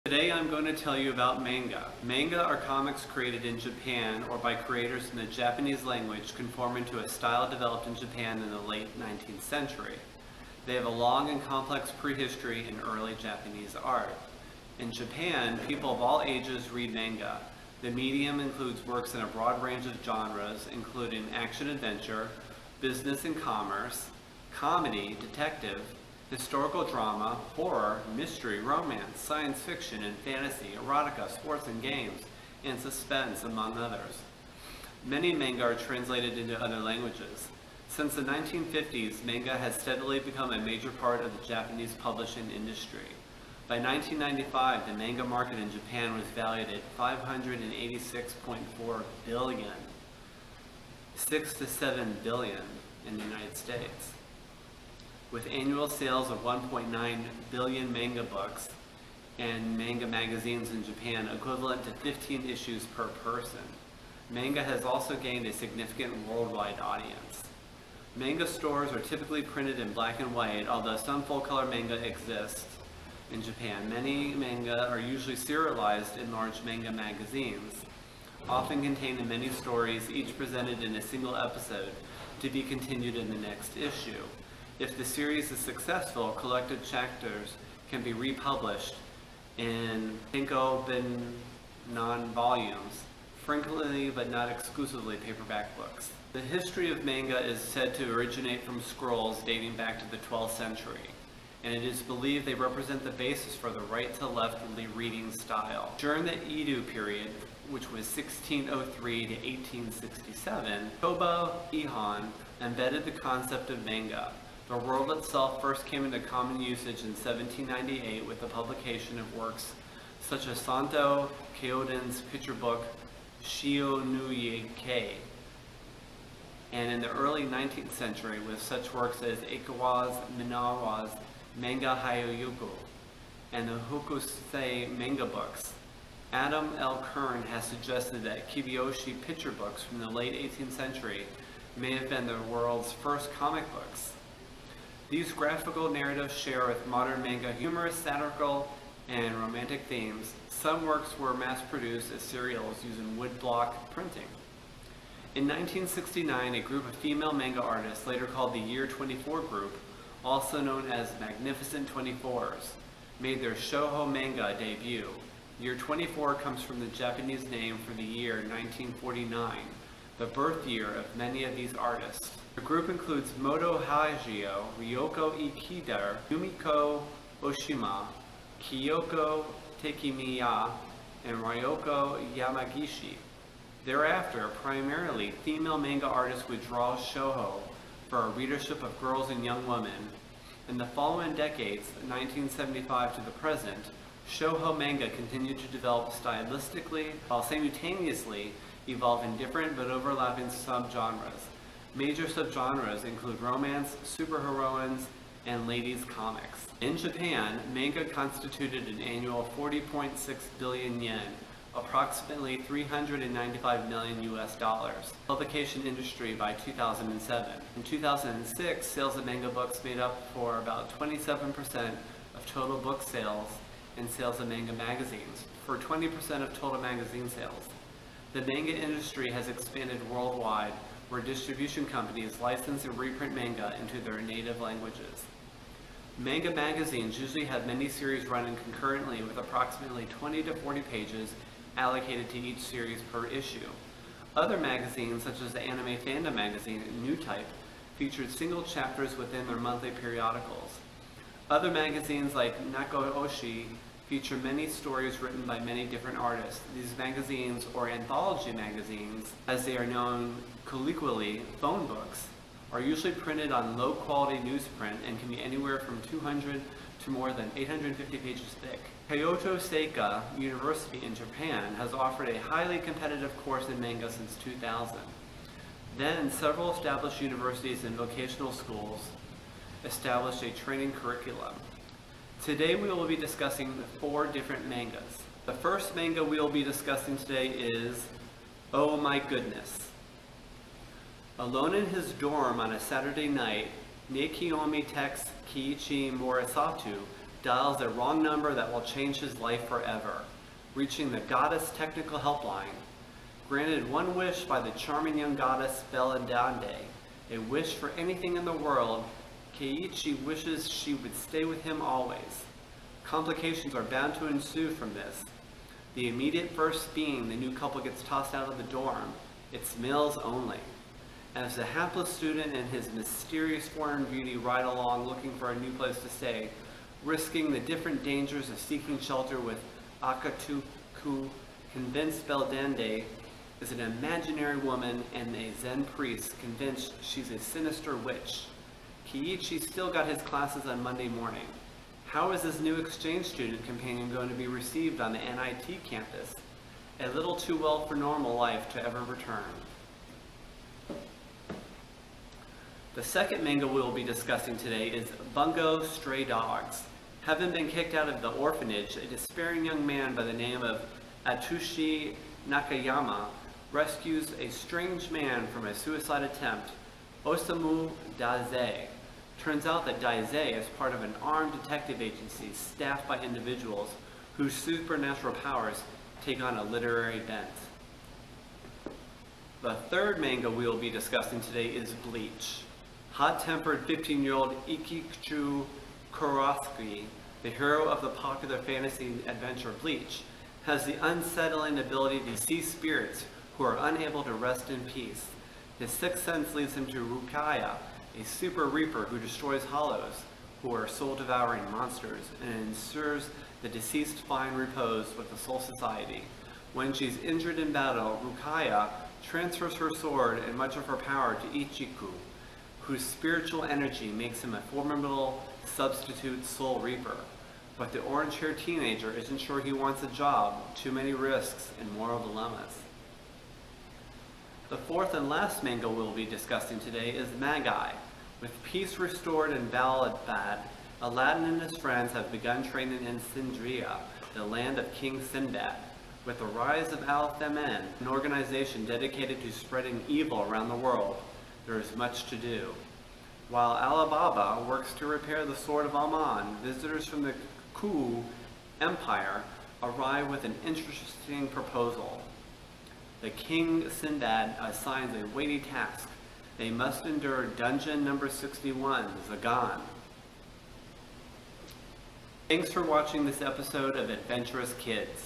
Today I'm going to tell you about manga. Manga are comics created in Japan or by creators in the Japanese language conforming to a style developed in Japan in the late 19th century. They have a long and complex prehistory in early Japanese art. In Japan, people of all ages read manga. The medium includes works in a broad range of genres, including action-adventure, business and commerce, comedy, detective, historical drama, horror, mystery, romance, science fiction and fantasy, erotica, sports and games, and suspense, among others. Many manga are translated into other languages. Since the 1950s, manga has steadily become a major part of the Japanese publishing industry. By 1995, the manga market in Japan was valued at $586.4 billion, 6 to 7 billion in the United States. With annual sales of 1.9 billion manga books and manga magazines in Japan, equivalent to 15 issues per person. Manga has also gained a significant worldwide audience. Manga stores are typically printed in black and white, although some full-color manga exist in Japan. Many manga are usually serialized in large manga magazines, often containing many stories, each presented in a single episode to be continued in the next issue. If the series is successful, collected chapters can be republished in Kinko-bin-non volumes, frequently but not exclusively paperback books. The history of manga is said to originate from scrolls dating back to the 12th century, and it is believed they represent the basis for the right-to-left reading style. During the Edo period, which was 1603 to 1867, Kobo Ihan embedded the concept of manga. The world itself first came into common usage in 1798 with the publication of works such as Santo Kyoden's picture book Shio no Kei, and in the early 19th century with such works as Ikawa's Minawa's Manga Hayoyuko and the Hokusei manga books. Adam L. Kern has suggested that Kibyoushi picture books from the late 18th century may have been the world's first comic books. These graphical narratives share with modern manga humorous, satirical, and romantic themes. Some works were mass-produced as serials using woodblock printing. In 1969, a group of female manga artists, later called the Year 24 Group, also known as Magnificent 24s, made their shoujo manga debut. Year 24 comes from the Japanese name for the year 1949, the birth year of many of these artists. The group includes Moto Hagio, Ryoko Ikeda, Yumiko Oshima, Kyoko Tekimiya, and Ryoko Yamagishi. Thereafter, primarily female manga artists would draw shoujo for a readership of girls and young women. In the following decades, 1975 to the present, shoujo manga continued to develop stylistically while simultaneously evolving different but overlapping subgenres. Major subgenres include romance, superheroines, and ladies' comics. In Japan, manga constituted an annual 40.6 billion yen, approximately $395 million US. Publication industry by 2007. In 2006, sales of manga books made up for about 27% of total book sales and sales of manga magazines, for 20% of total magazine sales. The manga industry has expanded worldwide, where distribution companies license and reprint manga into their native languages. Manga magazines usually have many series running concurrently with approximately 20 to 40 pages allocated to each series per issue. Other magazines, such as the Anime Fandom magazine and New Type, featured single chapters within their monthly periodicals. Other magazines like Nako Oshi feature many stories written by many different artists. These magazines, or anthology magazines, as they are known colloquially, phone books, are usually printed on low-quality newsprint and can be anywhere from 200 to more than 850 pages thick. Kyoto Seika University in Japan has offered a highly competitive course in manga since 2000. Then, several established universities and vocational schools established a training curriculum. Today we will be discussing 4 different mangas. The first manga we will be discussing today is Oh My Goodness. Alone in his dorm on a Saturday night, Nekiyomi texts Kiichi Morisatu dials a wrong number that will change his life forever, reaching the goddess technical helpline. Granted one wish by the charming young goddess Belladande, a wish for anything in the world, Keiichi wishes she would stay with him always. Complications are bound to ensue from this. The immediate first being the new couple gets tossed out of the dorm. It's males only. As the hapless student and his mysterious foreign beauty ride along looking for a new place to stay, risking the different dangers of seeking shelter with Akatsuki, convinced Belladande is an imaginary woman and a Zen priest convinced she's a sinister witch. Keiichi still got his classes on Monday morning. How is this new exchange student companion going to be received on the NIT campus? A little too well for normal life to ever return. The second manga we will be discussing today is Bungo Stray Dogs. Having been kicked out of the orphanage, a despairing young man by the name of Atsushi Nakayama rescues a strange man from a suicide attempt, Osamu Daze. Turns out that Daze is part of an armed detective agency staffed by individuals whose supernatural powers take on a literary bent. The third manga we will be discussing today is Bleach. Hot-tempered 15-year-old Ikichu Kurosaki, the hero of the popular fantasy adventure Bleach, has the unsettling ability to see spirits who are unable to rest in peace. His sixth sense leads him to Rukaya, a super reaper who destroys hollows, who are soul-devouring monsters, and ensures the deceased find repose with the Soul Society. When she's injured in battle, Rukaya transfers her sword and much of her power to Ichiku, whose spiritual energy makes him a formidable substitute Soul Reaper. But the orange-haired teenager isn't sure he wants a job, too many risks, and moral dilemmas. The fourth and last manga we'll be discussing today is Magi. With peace restored in Balabad, Aladdin and his friends have begun training in Sindria, the land of King Sinbad. With the rise of Al-Themen, an organization dedicated to spreading evil around the world, there is much to do. While Alibaba works to repair the Sword of Aman, visitors from the Ku Empire arrive with an interesting proposal. The King Sinbad assigns a weighty task. They must endure dungeon number 61, Zagan. Thanks for watching this episode of Adventurous Kids.